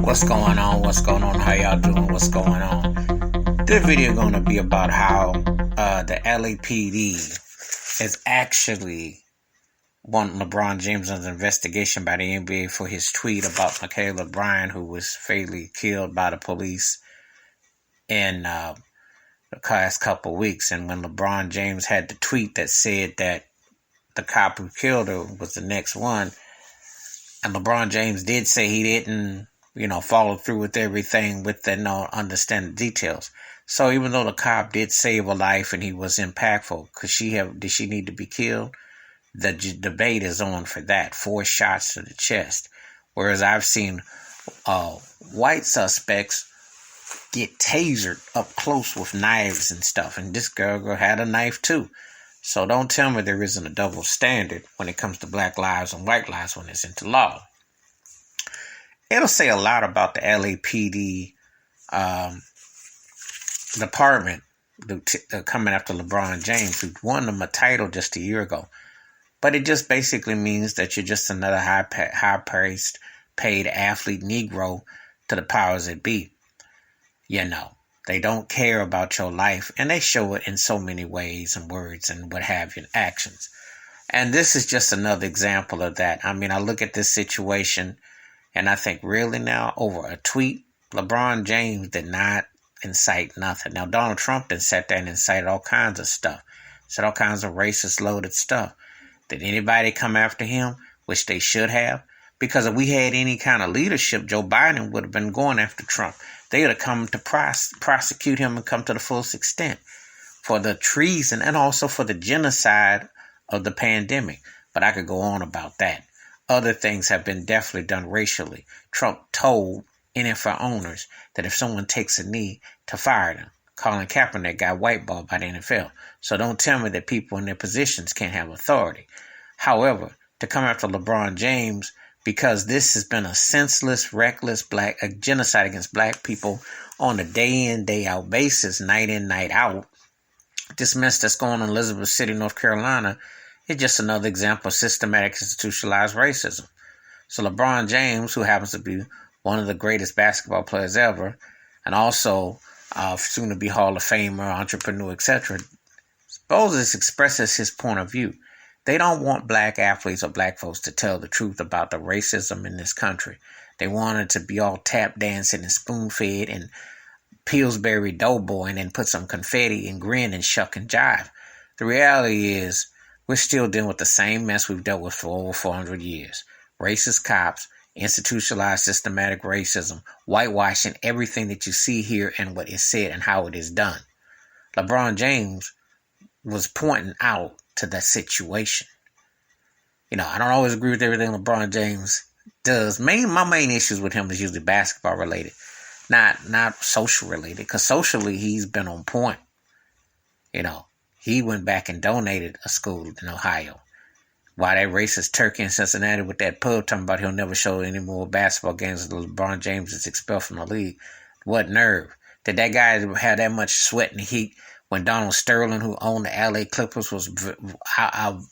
What's going on? What's going on? How y'all doing? What's going on? This video going to be about how the LAPD is actually wanting LeBron James' investigation by the NBA for his tweet about Michaela Bryant, who was fatally killed by the police in the past couple weeks. And when LeBron James had the tweet that said that the cop who killed her was the next one, and LeBron James did say he didn't follow through with everything with the no understand the details. So even though the cop did save a life and he was impactful, did she need to be killed? The debate is on for that. 4 shots to the chest. Whereas I've seen white suspects get tasered up close with knives and stuff. And this girl had a knife too. So don't tell me there isn't a double standard when it comes to black lives and white lives when it's into law. It'll say a lot about the LAPD department coming after LeBron James, who won them a title just a year ago. But it just basically means that you're just another high-priced, paid athlete Negro to the powers that be. They don't care about your life, and they show it in so many ways and words and what have you, and actions. And this is just another example of that. I mean, I look at this situation, and I think, really now, over a tweet, LeBron James did not incite nothing. Now, Donald Trump then sat there and incited all kinds of stuff. Said all kinds of racist, loaded stuff. Did anybody come after him? Which they should have. Because if we had any kind of leadership, Joe Biden would have been going after Trump. They would have come to prosecute him and come to the fullest extent for the treason and also for the genocide of the pandemic. But I could go on about that. Other things have been definitely done racially. Trump told NFL owners that if someone takes a knee, to fire them. Colin Kaepernick got whiteballed by the NFL. So don't tell me that people in their positions can't have authority. However, to come after LeBron James, because this has been a senseless, reckless genocide against black people on a day in, day out basis, night in, night out. This mess that's going on in Elizabeth City, North Carolina, is just another example of systematic institutionalized racism. So LeBron James, who happens to be one of the greatest basketball players ever, and also soon to be Hall of Famer, entrepreneur, etc., supposes expresses his point of view. They don't want black athletes or black folks to tell the truth about the racism in this country. They want it to be all tap dancing and spoon fed and Pillsbury Doughboy and then put some confetti and grin and shuck and jive. The reality is we're still dealing with the same mess we've dealt with for over 400 years. Racist cops, institutionalized systematic racism, whitewashing everything that you see here and what is said and how it is done. LeBron James was pointing out to that situation. I don't always agree with everything LeBron James does. My main issues with him is usually basketball related, not social related, because socially he's been on point. He went back and donated a school in Ohio. Why that racist turkey in Cincinnati with that pub talking about he'll never show any more basketball games until LeBron James is expelled from the league. What nerve? Did that guy have that much sweat and heat when Donald Sterling, who owned the LA Clippers, was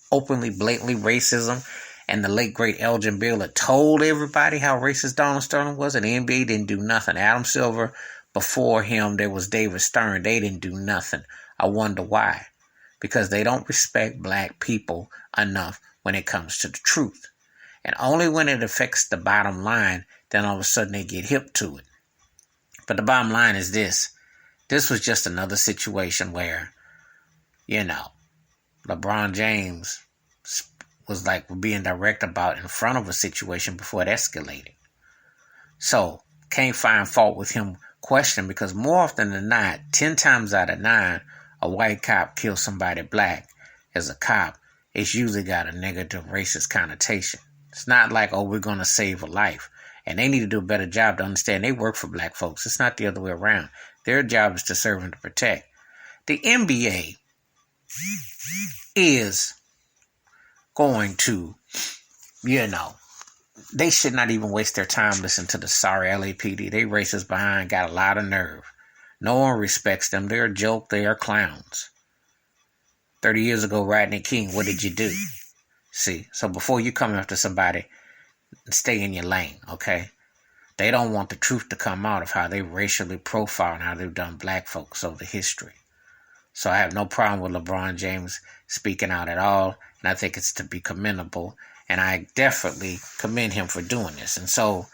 openly, blatantly racism, and the late, great Elgin Baylor told everybody how racist Donald Sterling was, and the NBA didn't do nothing. Adam Silver, before him, there was David Stern. They didn't do nothing. I wonder why. Because they don't respect black people enough when it comes to the truth. And only when it affects the bottom line, then all of a sudden they get hip to it. But the bottom line is this. This was just another situation where, LeBron James was being direct about in front of a situation before it escalated. So, can't find fault with him questioning, because more often than not, 10 times out of 9, a white cop kills somebody black as a cop, it's usually got a negative racist connotation. It's not like, we're going to save a life. And they need to do a better job to understand they work for black folks. It's not the other way around. Their job is to serve and to protect. The NBA is going to, they should not even waste their time listening to the sorry LAPD. They racist behind, got a lot of nerve. No one respects them. They're a joke. They are clowns. 30 years ago, Rodney King, what did you do? See, so before you come after somebody, stay in your lane, okay? They don't want the truth to come out of how they racially profile and how they've done black folks over history. So I have no problem with LeBron James speaking out at all, and I think it's to be commendable, and I definitely commend him for doing this. And so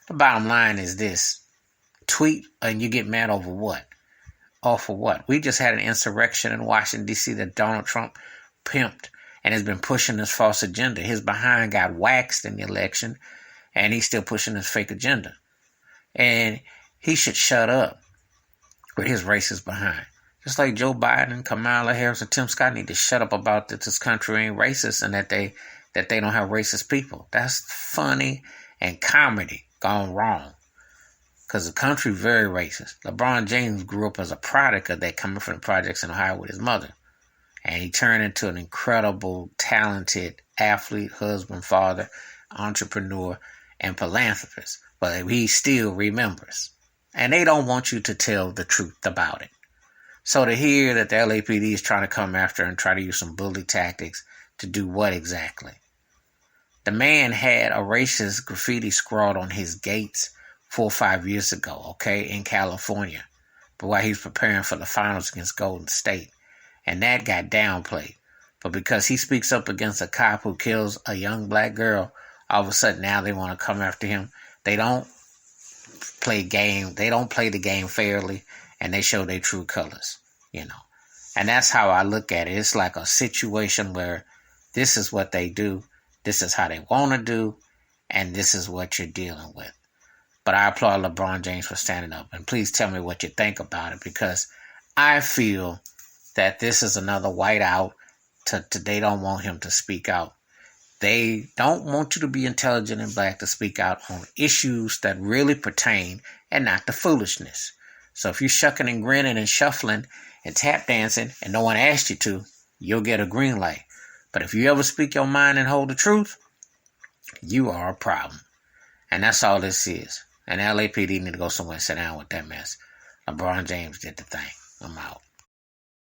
the bottom line is this: tweet and you get mad over what? Or for what? We just had an insurrection in Washington, D.C. that Donald Trump pimped and has been pushing this false agenda. His behind got waxed in the election, and he's still pushing this fake agenda. And he should shut up with his racist behind. Just like Joe Biden, Kamala Harris, and Tim Scott need to shut up about that this country ain't racist and that they don't have racist people. That's funny and comedy gone wrong. Because the country very racist. LeBron James grew up as a product of that, coming from the projects in Ohio with his mother. And he turned into an incredible, talented athlete, husband, father, entrepreneur, and philanthropist. But he still remembers. And they don't want you to tell the truth about it. So to hear that the LAPD is trying to come after and try to use some bully tactics to do what exactly? The man had a racist graffiti scrawled on his gates 4 or 5 years ago, okay, in California. But while he was preparing for the finals against Golden State. And that got downplayed. But because he speaks up against a cop who kills a young black girl, all of a sudden now they want to come after him. They don't play the game fairly, and they show their true colors, you know. And that's how I look at it. It's like a situation where this is what they do, this is how they want to do, and this is what you're dealing with. But I applaud LeBron James for standing up. And please tell me what you think about it, because I feel that this is another whiteout. They don't want him to speak out. They don't want you to be intelligent and black to speak out on issues that really pertain and not the foolishness. So if you're shucking and grinning and shuffling and tap dancing and no one asked you to, you'll get a green light. But if you ever speak your mind and hold the truth, you are a problem. And that's all this is. And LAPD need to go somewhere and sit down with that mess. LeBron James did the thing. I'm out.